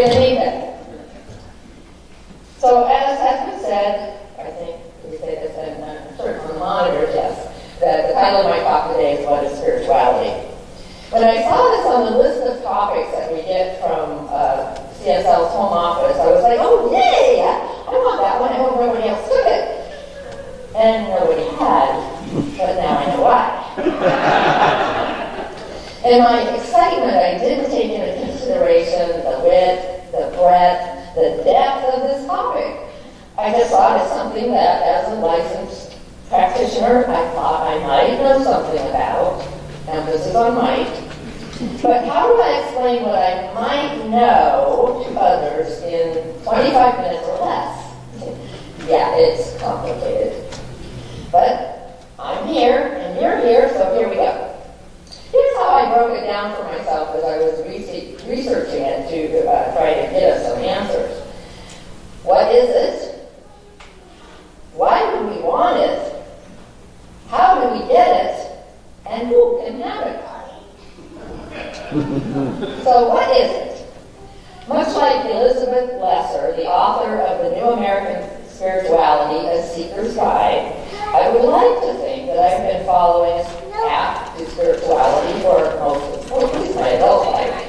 going to need that. So as has been said, I think we say this and sort of on the monitors, yes, that the title of my talk today is What is Spirituality? When I saw this on the list of topics that we get from CSL's home office, I was like, oh, yay! I want that one. I hope nobody else took it. And nobody had, but now I know why. In my excitement, I didn't take into consideration the width, the breadth, the depth of this topic. I just thought it's something that, as a licensed practitioner, I thought I might know something about. Emphasis on might. But how do I explain what I might know to others in 25 minutes or less? Yeah, it's complicated. But I'm here, and you're here, so here we go. Here's how I broke it down for myself as I was researching it to try to get us some answers. What is it? Why do we want it? How do we get it? And who can have it? So what is it? Much like Elizabeth Lesser, the author of The New American Spirituality, A Seeker's Guide, I would like to think that I've been following a path to spirituality for at least my adult life.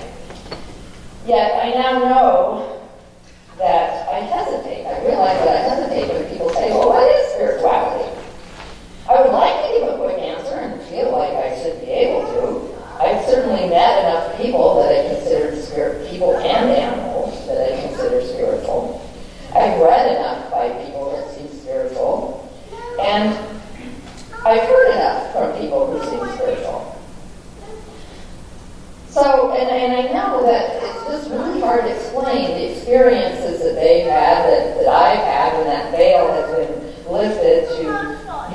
Yet I now know that I hesitate. I realize that I hesitate when people say, well, what is spirituality? I would like to give a quick answer and feel like I should be able to. I've certainly met enough people that I consider people and animals that I consider spiritual. I've read enough by people that seem spiritual. And I've heard enough from people who seem spiritual. So, and I know that it's just really hard to explain the experiences that they've had, that I've had, and that veil has been lifted to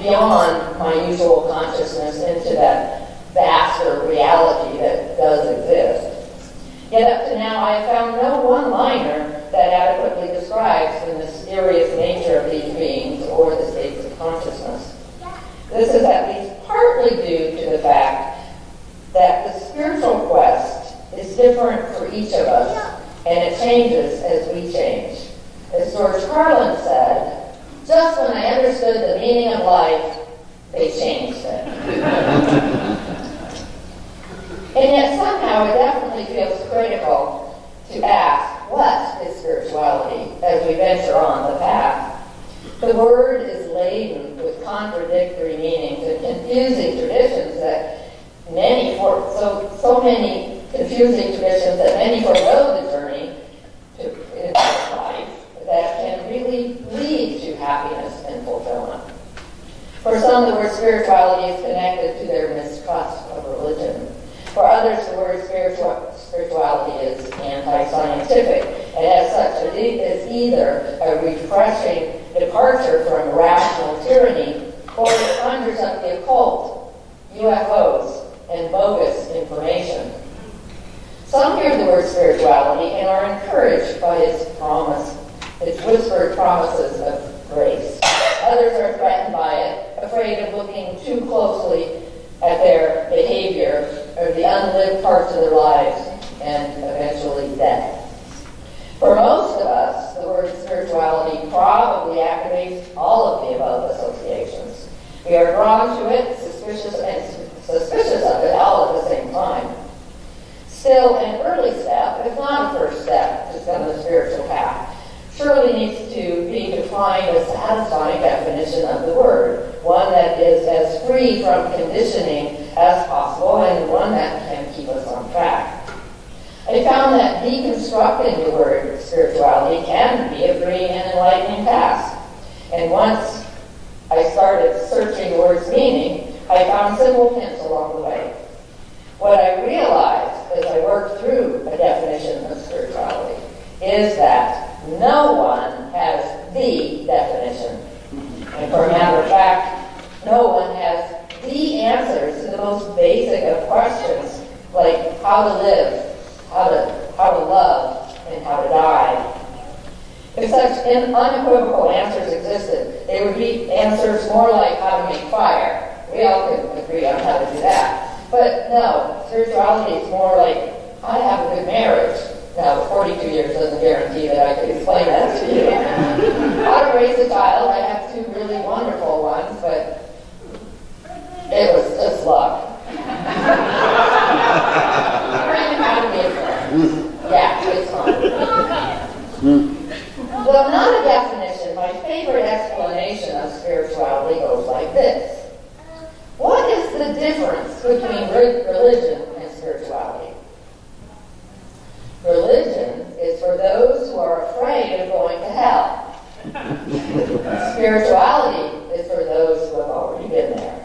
beyond my usual consciousness into that vaster reality that does exist. Yet up to now, I have found no one-liner that adequately describes the mysterious nature of these beings or the states of consciousness. This is at least partly due to the fact that the spiritual quest is different for each of us, and it changes as we change. As George Carlin said, just when I understood the meaning of life, they changed it. And yet somehow it definitely feels critical to ask, what is spirituality as we venture on the path? The word is laden with contradictory meanings and confusing traditions that so many confusing traditions that many forego the journey in life that can really lead to happiness and fulfillment. For some, the word spirituality is connected to their mistrust of religion. For others, the word spirituality is anti-scientific, and as such, it is either a refreshing departure from rational tyranny, or it conjures up the occult, UFOs, and bogus information. Some hear the word spirituality and are encouraged by its promise, its whispered promises of grace. Others are threatened by it, afraid of looking too closely at their behavior or the unlived parts of their lives, and eventually death. For most of us, the word spirituality probably activates all of the above associations. We are drawn to it, suspicious of it all at the same time. Still, an early step, if not a first step, to some of the spiritual path, surely needs to be to find a satisfying definition of the word, one that is as free from conditioning as possible and one that can keep us on track. I found that deconstructing the word spirituality can be a freeing and enlightening task. And once I started searching the word's meaning, I found simple hints along the way. What I realized as I worked through a definition of spirituality is that no one has the definition. And for a matter of fact, no one has the answers to the most basic of questions, like how to live, how to love, and how to die. If such unequivocal answers existed, they would be answers more like how to make fire. We all could agree on how to do that. But no, spirituality is more like how to have a good marriage, Now, 42 years doesn't guarantee that I could explain that to you. How to raise a child, I have two really wonderful ones, but it was just luck. Yeah, it's fine. Though not a definition, my favorite explanation of spirituality goes like this. What is the difference between religion and spirituality? Religion is for those who are afraid of going to hell. Spirituality is for those who have already been there.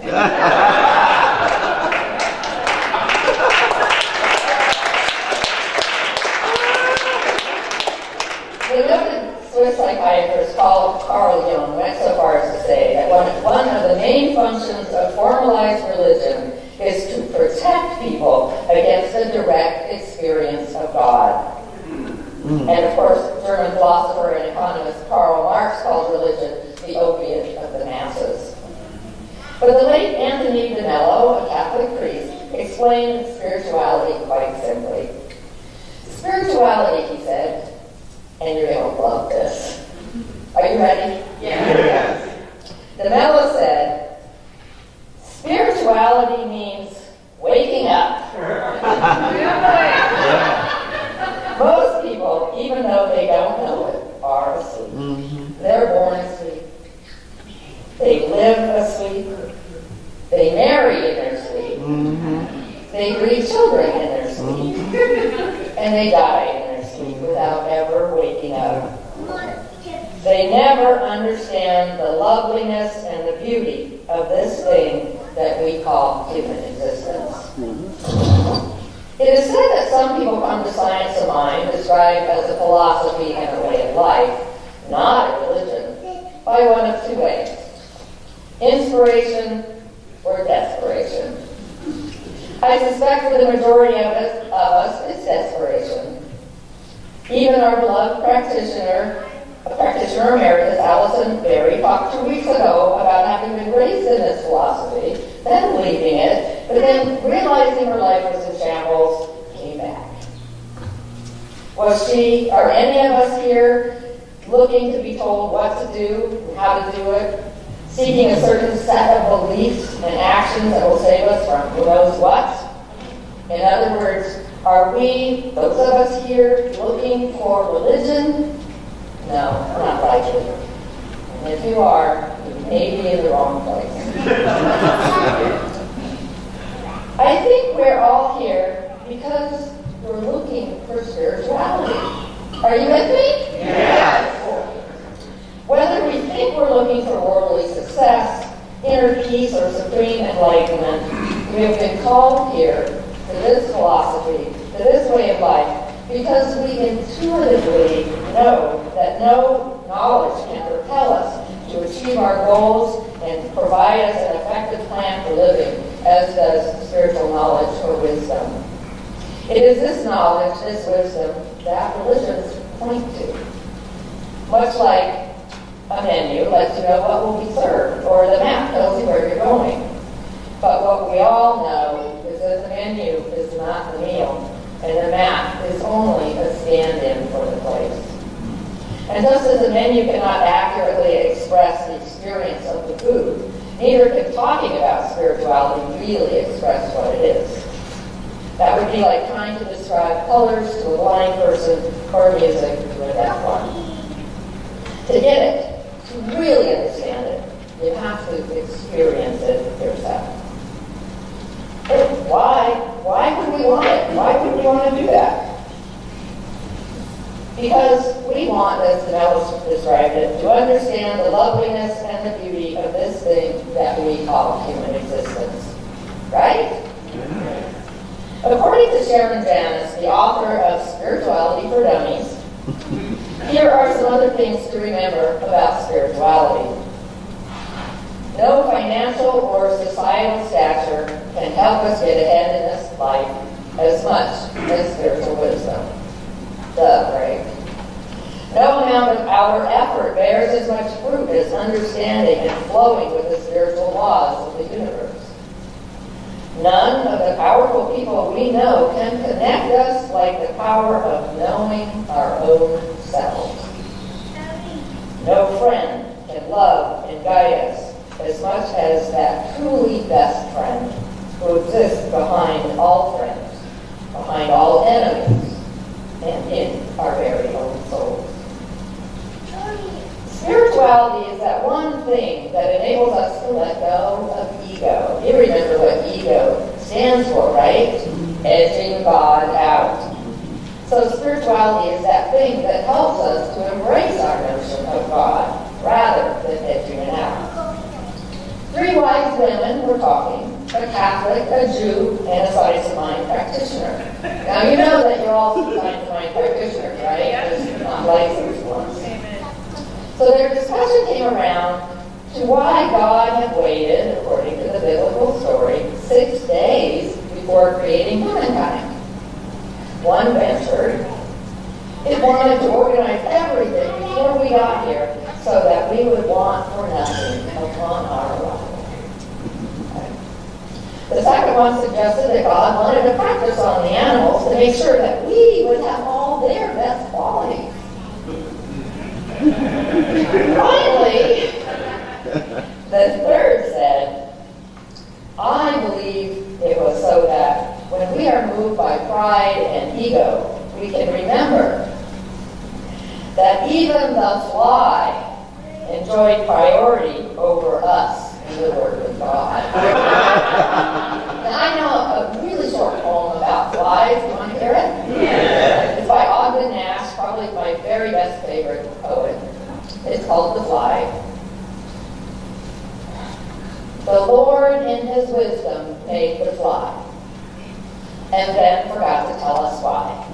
The noted Swiss psychiatrist Carl Jung went so far as to say that one of the main functions of formalized religion is to protect people against a direct experience of God. And of course, German philosopher and economist Karl Marx called religion the opiate of the masses. But the late Anthony de Mello, a Catholic priest, explained spirituality quite simply. Spirituality, he said, and you're going to love this. Are you ready? Yes. De Mello said, spirituality means waking up. Most people, even though they don't know it, are asleep. Mm-hmm. They're born asleep. They live asleep. They marry in their sleep. Mm-hmm. They breed children in their sleep. Mm-hmm. And they die in their sleep without ever waking up. They never understand the loveliness and the beauty of this thing that we call human existence. It is said that some people come to science of mind, described as a philosophy and a way of life, not a religion, by one of two ways: inspiration or desperation. I suspect for the majority of us, it's desperation. Even our beloved practitioner emeritus, Alison Berry, talked 2 weeks ago about having been raised in this philosophy, then leaving it, but then realizing her life was in shambles, came back. Was she, or any of us here, looking to be told what to do, how to do it, seeking a certain set of beliefs and actions that will save us from who knows what? In other words, are we, those of us here, looking for religion? No, not likely. And if you are, you may be in the wrong place. I think we're all here because we're looking for spirituality. Are you with me? Yes. Whether we think we're looking for worldly success, inner peace, or supreme enlightenment, we have been called here to this philosophy, to this way of life, because we intuitively know that no knowledge can propel us to achieve our goals and provide us an effective plan for living, as does spiritual knowledge or wisdom. It is this knowledge, this wisdom, that religions point to. Much like a menu lets you know what will be served, or the map tells you where you're going. But what we all know is that the menu is not the meal, and the map is only a stand-in for the place. And just as the menu cannot accurately express the experience of the food, neither can talking about spirituality really express what it is. That would be like trying to describe colors to a blind person or music to a deaf one. To get it, to really understand it, you have to experience it yourself. Why would we want it? Why would we want to do that? Because we want, as Danelle described it, to understand the loveliness and the beauty of this thing that we call human existence. Right? According to Sharon Janis, the author of Spirituality for Dummies, here are some other things to remember about spirituality. No financial or societal stature can help us get ahead in this life as much as spiritual wisdom. Duh, right? No amount of our effort bears as much fruit as understanding and flowing with the spiritual laws of the universe. None of the powerful people we know can connect us like the power of knowing our own selves. No friend can love and guide us as much as that truly best friend who exists behind all friends, behind all enemies, and in our very own souls. Spirituality is that one thing that enables us to let go of ego. You remember what ego stands for, right? Edging God out. So spirituality is that thing that helps us to embrace our notion of God rather than edging it out. Three wise women were talking, a Catholic, a Jew, and a science of mind practitioner. Now you know that you're all science of mind practitioners, right? Just not licensed ones. So their discussion came around to why God had waited, according to the biblical story, 6 days before creating humankind. One ventured, it wanted to organize everything before we got here so that we would want for nothing upon our arrival. The second one suggested that God wanted to practice on the animals to make sure that we would have all their best qualities. Finally, the third said, I believe it was so that when we are moved by pride and ego, we can remember that even the fly enjoyed priority over us in the Word of God. Now, I know a really short poem about flies. You want to hear it? Yeah. It's by Ogden Nash, probably my very best favorite poet. It's called The Fly. The Lord in His wisdom made the fly, and then forgot to tell us why.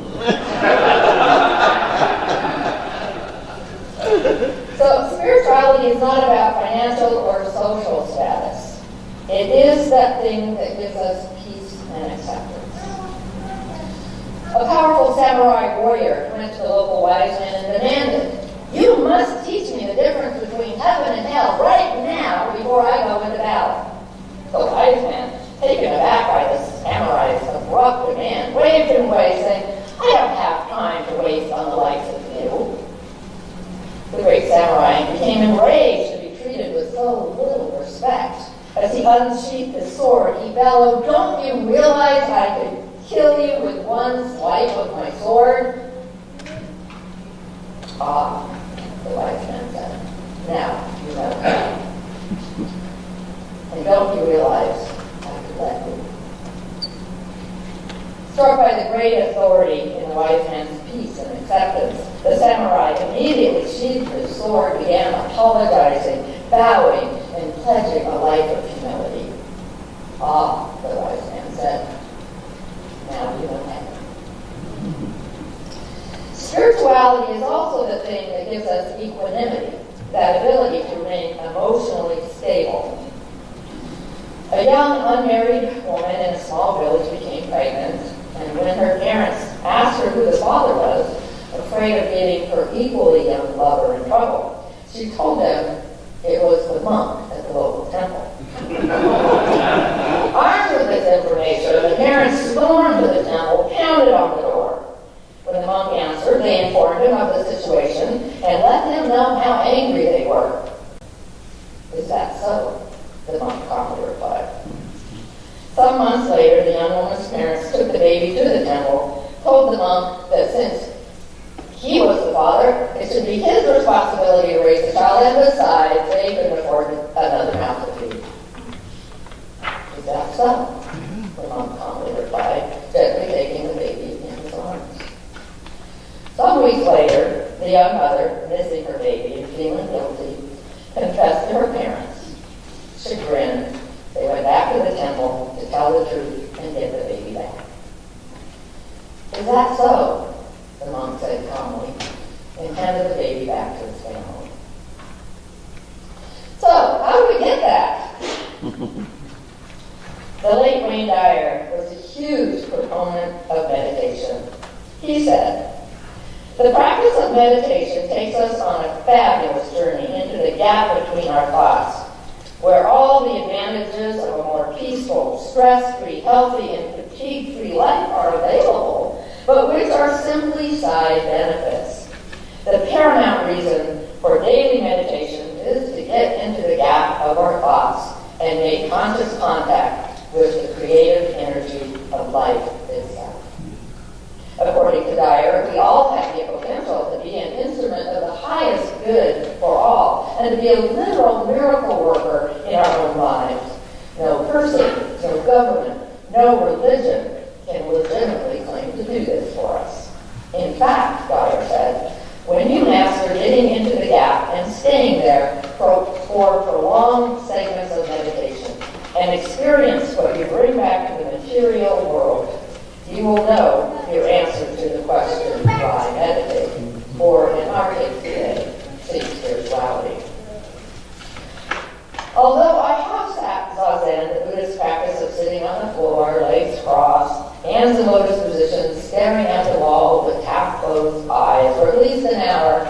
So spirituality is not about financial or social status. It is that thing that gives us peace and acceptance. A powerful samurai warrior went to the local wise man and demanded, "You must teach me the difference between heaven and hell right now before I go into battle." The wise man, taken aback by the samurai's abrupt demand, waved him away, saying, "I don't have time to waste on the likes of you." The great samurai became enraged to be treated with so little respect. As he unsheathed his sword, he bellowed, "Don't you realize I could kill you with one swipe of my sword?" "Ah," the wise man said, "now you know that. And don't you realize I could let you?" Struck by the great authority in the wise man's peace and acceptance, the samurai immediately sheathed his sword, began apologizing, bowing, and pledging a life of humility. "Ah," the wise man said, "now you know that." Spirituality is also the thing that gives us equanimity, that ability to remain emotionally stable. A young unmarried woman in a small village became pregnant, and when her parents asked her who the father was, afraid of getting her equally young lover in trouble, she told them it was the monk at the local temple. Armed with this information, the parents stormed to the temple, pounded on the door. When the monk answered, they informed him of the situation and let him know how angry they were. "Is that so?" the monk calmly replied. Some months later, the young woman's parents took the baby to the temple, told the monk that since he was the father, it should be his responsibility to raise the child, and besides, they couldn't afford another mouth to feed. "Is that so?" the monk calmly replied, gently taking the baby in his arms. Some weeks later, the young mother, missing her baby and feeling guilty, confessed to her parents. Chagrined, they went back to the temple to tell the truth and get the baby back. "Is that so?" the monk said calmly, and handed the baby back to his family. So, how do we get that? The late Wayne Dyer was a huge proponent of meditation. He said, "The practice of meditation takes us on a fabulous journey into the gap between our thoughts, where all the advantages of a more peaceful, stress-free, healthy, and fatigue-free life are available, but which are simply side benefits. The paramount reason for daily meditation is to get into the gap of our thoughts and make conscious contact with the creative energy of life itself. According to Dyer, we all have the potential to be an instrument of the highest good for all and to be a literal miracle worker in our own lives. No person, no government, no religion can legitimately claim to do this for us. In fact, Dyer said, when you master getting into the gap and staying there for prolonged segments of meditation and experience what you bring back to the material world, you will know your answer to the question, why meditate? Or, in our case today, seek spirituality. Although I have sat zazen, the Buddhist practice of sitting on the floor, legs crossed, hands in lotus position, staring at the wall with half-closed eyes for at least an hour,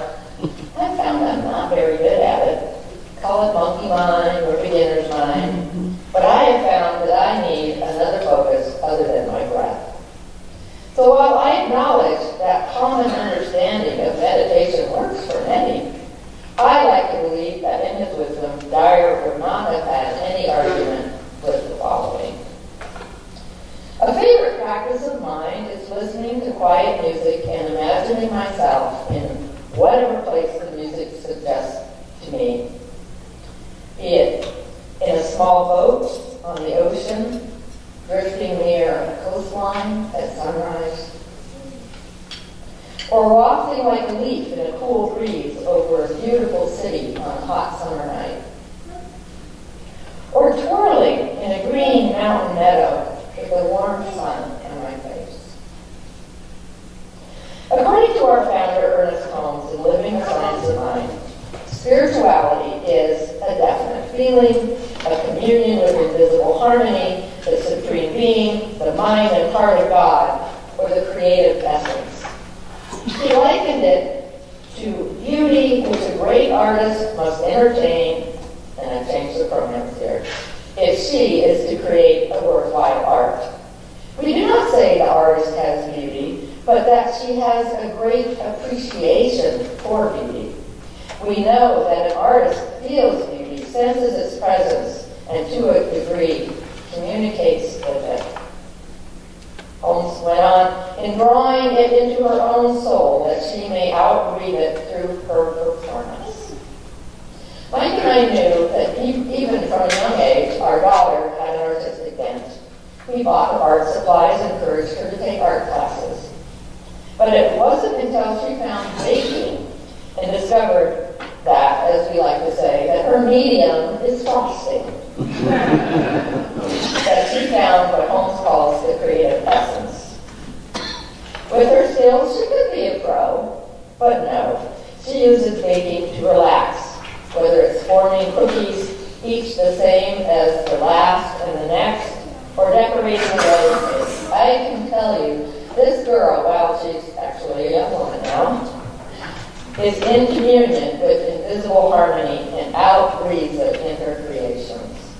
I found I'm not very good at it. Call it monkey mind or beginner's mind. But I have found that I need another focus other than my breath. So while I acknowledge that common understanding of meditation works for many, I like to believe that in his wisdom, Dyer would not have had any argument with the following. A favorite practice of mine is listening to quiet music and imagining myself in whatever place the music suggests to me. Be it in a small boat on the ocean, drifting near a coastline at sunrise, or wafting like a leaf in a cool breeze over a beautiful city on a hot summer night, or twirling in a green mountain meadow with a warm sun on my face. According to our founder, Ernest Holmes, in Living the Science of Mind, spirituality is a definite feeling, a communion with invisible harmony, the supreme being, the mind and heart of God, or the creative essence. He likened it to beauty which a great artist must entertain, and I've changed the pronouns here, if she is to create a worthwhile art. We do not say the artist has beauty, but that she has a great appreciation for beauty. We know that an artist feels beauty, senses its presence, and to a degree communicates with it. Holmes went on, in drawing it into her own soul that she may outbreathe it through her performance. Mike and I knew that even from a young age, our daughter had an artistic bent. We bought her art supplies and encouraged her to take art classes. But it wasn't until she found baking and discovered that, as we like to say, that her medium is frosting, that she found what Holmes calls the creative essence. With her skills, she could be a pro, but no, she uses baking to relax, whether it's forming cookies, each the same as the last and the next, or decorating a wedding cake. I can tell you, this girl, while she's actually a young woman now, is in communion with invisible harmony and outbreathes it in her creations.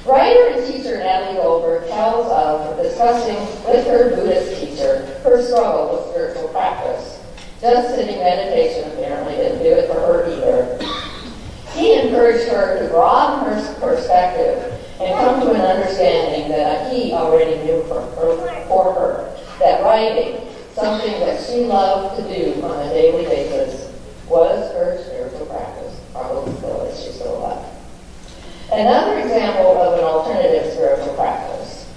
Writer and teacher Natalie Goldberg tells of discussing with her Buddhist teacher her struggle with spiritual practice. Just sitting meditation apparently didn't do it for her either. He encouraged her to broaden her perspective and come to an understanding that he already knew for her, that writing, something that she loved to do on a daily basis, was her spiritual practice, probably still is, she's still alive. Another example of an alternative spiritual practice.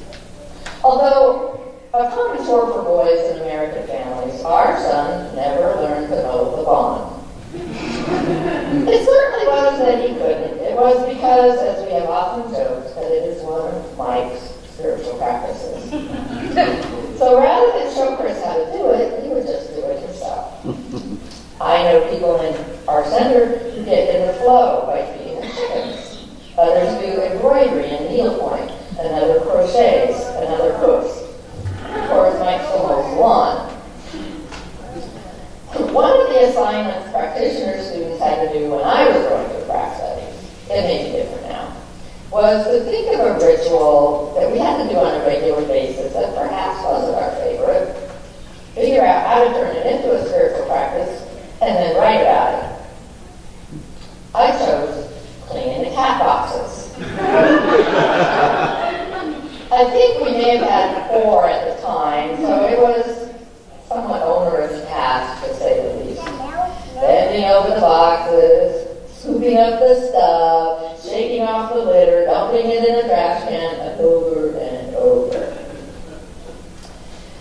Although a common chore for boys in American families, our son never learned to mow the lawn. It certainly wasn't that he couldn't. It was because, as we have often joked, that it is one of Mike's spiritual practices. So rather than show Chris how to do it, he would just do it himself. I know people in our center who get in the flow by feeding their chickens. Others do embroidery and needlepoint, another crochets, another cooks. Of course, Mike still mows the lawn. One of the assignments practitioner students had to do when I was going through craft studies it may be different now, was to think of a ritual that we had to do on a regular basis that perhaps wasn't our favorite, figure out how to turn it into a spiritual practice, and then write about it. I chose cleaning the cat boxes. I think we may have had 4 at the time, so it was somewhat onerous task, to say the least. Bending over the boxes, scooping up the stuff, shaking off the litter, dumping it in the trash can over and over.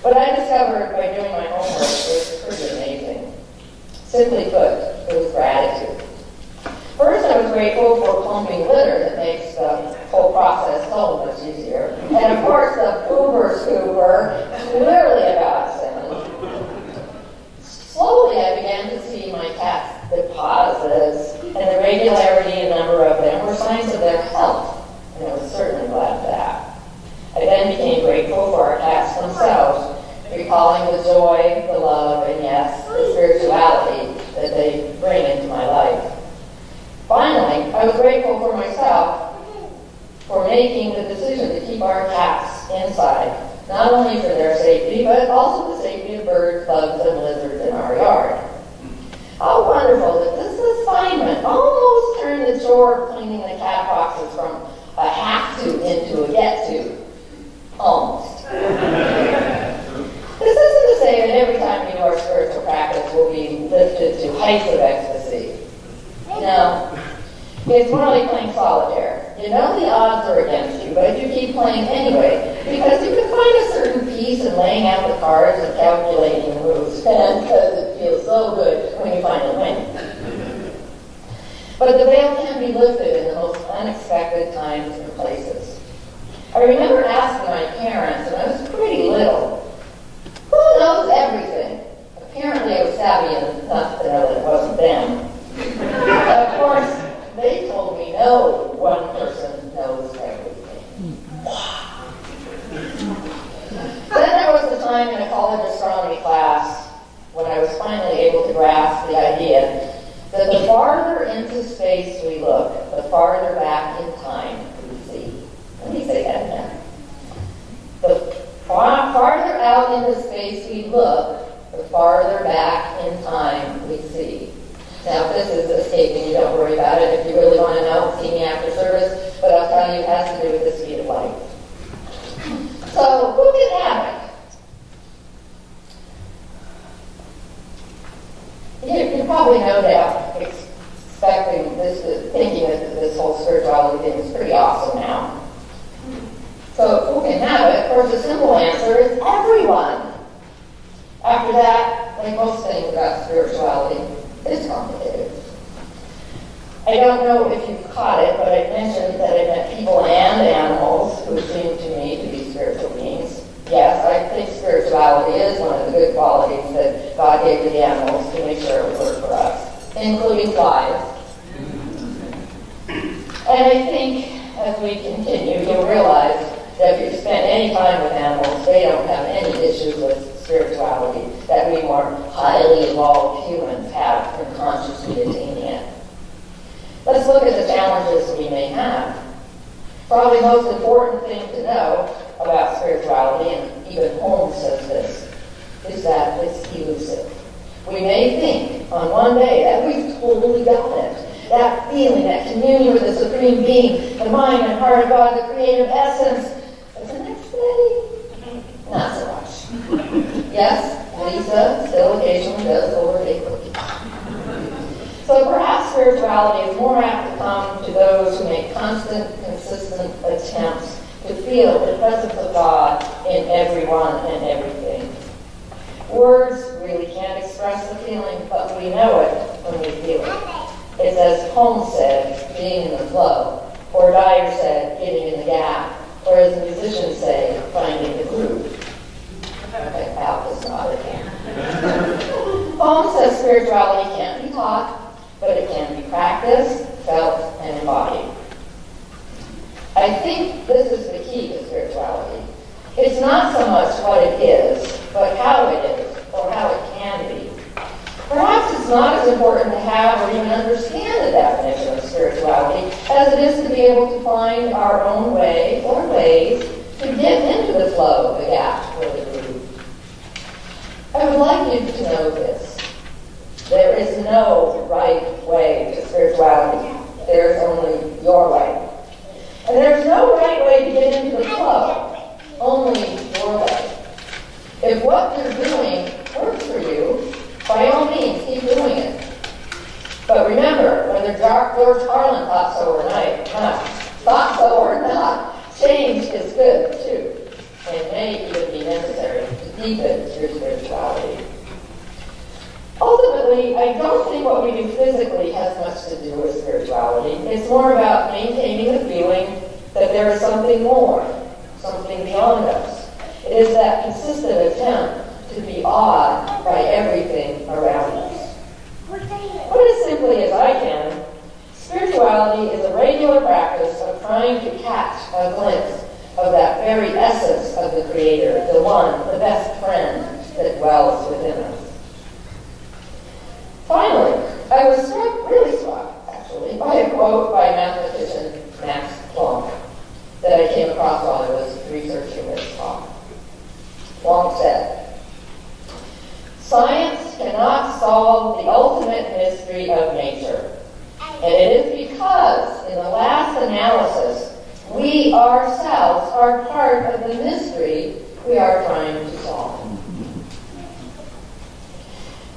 What I discovered by doing my homework was pretty amazing. Simply put, it was gratitude. First, I was grateful for clumping litter that makes the whole process so much easier. And of course, the pooper scooper, clearly a godsend. Slowly, I began to see my cat's deposits, and the regularity and number of them were signs of their health, and I was certainly glad of that. I then became grateful for our cats themselves, recalling the joy, the love, and yes, the spirituality that they bring into my life. Finally, I was grateful for myself for making the decision to keep our cats inside, not only for their safety, but also the safety of birds, bugs, and lizards in our yard. How wonderful that this assignment almost turned the chore of cleaning the cat boxes from a have to into a get to. Almost. This isn't to say that every time we do our spiritual practice we'll be lifted to heights of ecstasy. No. It's more like playing solitaire. You know the odds are against you, but you keep playing anyway, because you can find a certain peace in laying out the cards and calculating the moves, and because it feels so good when you finally win. But the veil can be lifted in the most unexpected times and places. I remember asking my parents, and I was pretty little, who knows everything? Apparently I was savvy enough to know that it wasn't them. Of course, they told me no one person knows everything. Then there was the time in a college astronomy class when I was finally able to grasp the idea that the farther into space we look, the farther back in time we see. Let me say that again. The farther out into space we look, the farther back in time we see. Now, if this is escaping you, don't worry about it. If you really want to know, see me after service. But I'll tell you, it has to do with the speed of light. So, who can have it? You're probably no doubt expecting this, thinking that this whole spirituality thing is pretty awesome now. So, who can have it? Of course, the simple answer is everyone. After that, like most things about spirituality, it's complicated. I don't know if you've caught it, but I mentioned that I met people and animals who seem to me to be spiritual beings. Yes, I think spirituality is one of the good qualities that God gave to the animals to make sure it would work for us, including flies. And I think as we continue, you'll realize that if you spend any time with animals, they don't have any issues with spirituality that we more highly evolved humans have in consciously attaining it. Let's look at the challenges we may have. Probably the most important thing to know about spirituality, and even Holmes says this, is that it's elusive. We may think on one day that we've totally got it. That feeling, that communion with the Supreme Being, the mind and heart of God, the creative essence. But the next day, not so much. Yes, Lisa still occasionally does overtake cookies. So perhaps spirituality is more apt to come to those who make constant, consistent attempts to feel the presence of God in everyone and everything. Words really can't express the feeling, but we know it when we feel it. It's as Holmes said, being in the flow, or Dyer said, getting in the gap, or as musicians say, finding the groove. Okay, Al is not again. Holmes says spirituality can't be taught, but it can be practiced, felt, and embodied. I think this is the key to spirituality. It's not so much what it is, but how it is, or how it can be. Perhaps it's not as important to have or even understand the definition of spirituality as it is to be able to find our own way or ways to get into the flow, the gap, or the groove. I would like you to know this. There is no right way to spirituality. There is only your way. And there's no right way to get into the flow. Only your way. If what you're doing works for you, by all means, keep doing it. But remember, whether George Carlin thought so or not, change is good too, and may even be necessary to deepen your spirituality. Ultimately, I don't think what we do physically has much to do with spirituality. It's more about maintaining the feeling that there is something more, something beyond us. It is that consistent attempt to be awed by everything around us. Put it as simply as I can, spirituality is a regular practice of trying to catch a glimpse of that very essence of the Creator, the one, the best friend that dwells within us. Finally, I was really struck, actually, by a quote by mathematician Max Planck that I came across while I was researching this talk. Planck said, "Science cannot solve the ultimate mystery of nature. And it is because, in the last analysis, we ourselves are part of the mystery we are trying to solve."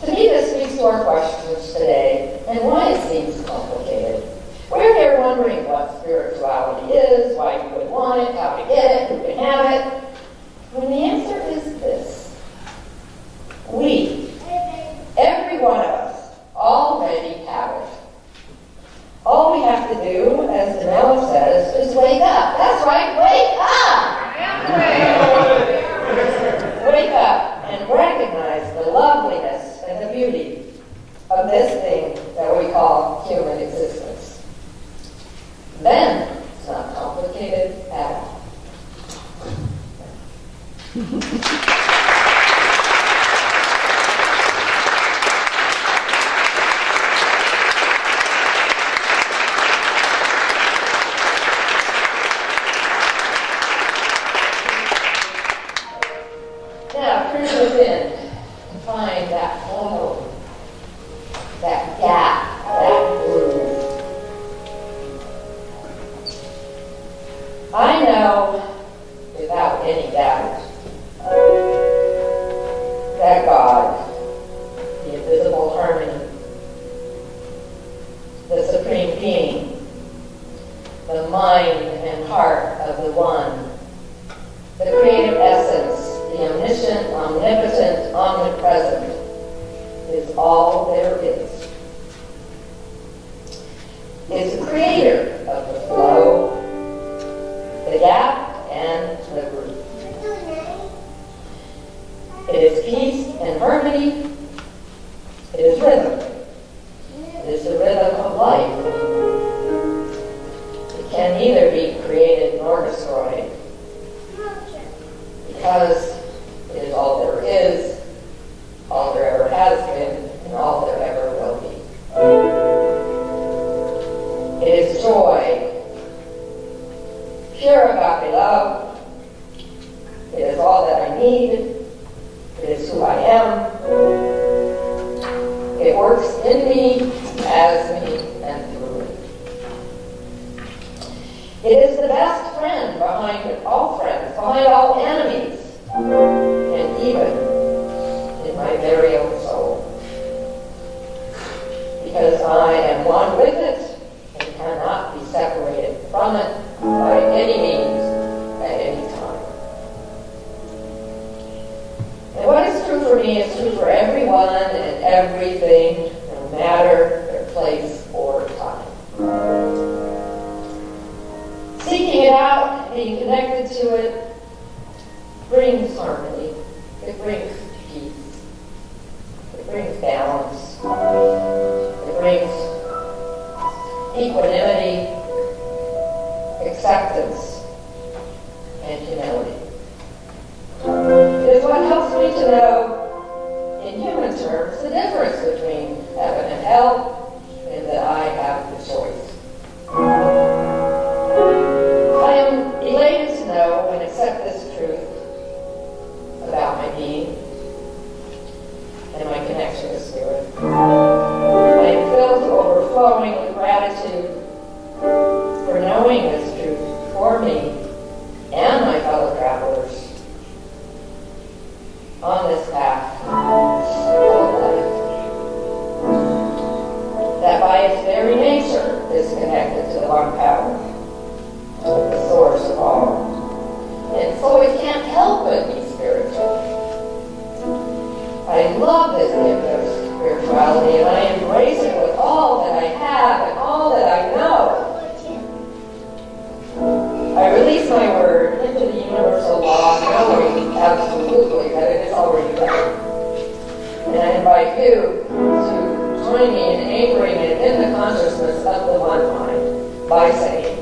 To me, this speaks to our questions today and why it seems complicated. We're here wondering what spirituality is, why you would want it, how to get it, who can have it. When the answer is this: we, every one of us, already have it. All we have to do, as Danella says, is wake up. That's right, wake up! Wake up and recognize the loveliness and the beauty of this thing that we call human existence. Then it's not complicated at all. Now, turn within and find that flow, that gap, that groove. I know, without any doubt, that God, the invisible harmony, the supreme being, the mind and heart of the one, the creative essence, the omniscient, omnipotent, omnipresent, is all there is. Is the creator of the flow, the gap, and the groove. It is peace and harmony. It is rhythm. It is the rhythm of life. It can neither be created nor destroyed, because it is all there is, all there ever has been, and all there ever will be. It is joy, pure agape love. It is all that I need. It is who I am. It works in me, as me, and through me. It is the best friend behind all friends, behind all enemies, and even in my very own soul. Because I am one with it and cannot be separated from it by any means at any time. And what is true for me is true for everyone and everything, no matter their place or time. Seeking it out, being connected to it, brings harmony. It brings peace. It brings balance. It brings equanimity, acceptance, and humility. It is what helps me to know, in human terms, the difference between heaven and hell, and that I have the choice. overflowing with gratitude for knowing this truth for me and my fellow travelers on this path of life, that by its very nature is connected to the one power, the source of all. And so it can't help but be spiritual. I love this gift of spirituality, and I embrace it with all that I have and all that I know. I release my word into the universal law, knowing absolutely that it is already done. And I invite you to join me in anchoring it in the consciousness of the one mind by saying,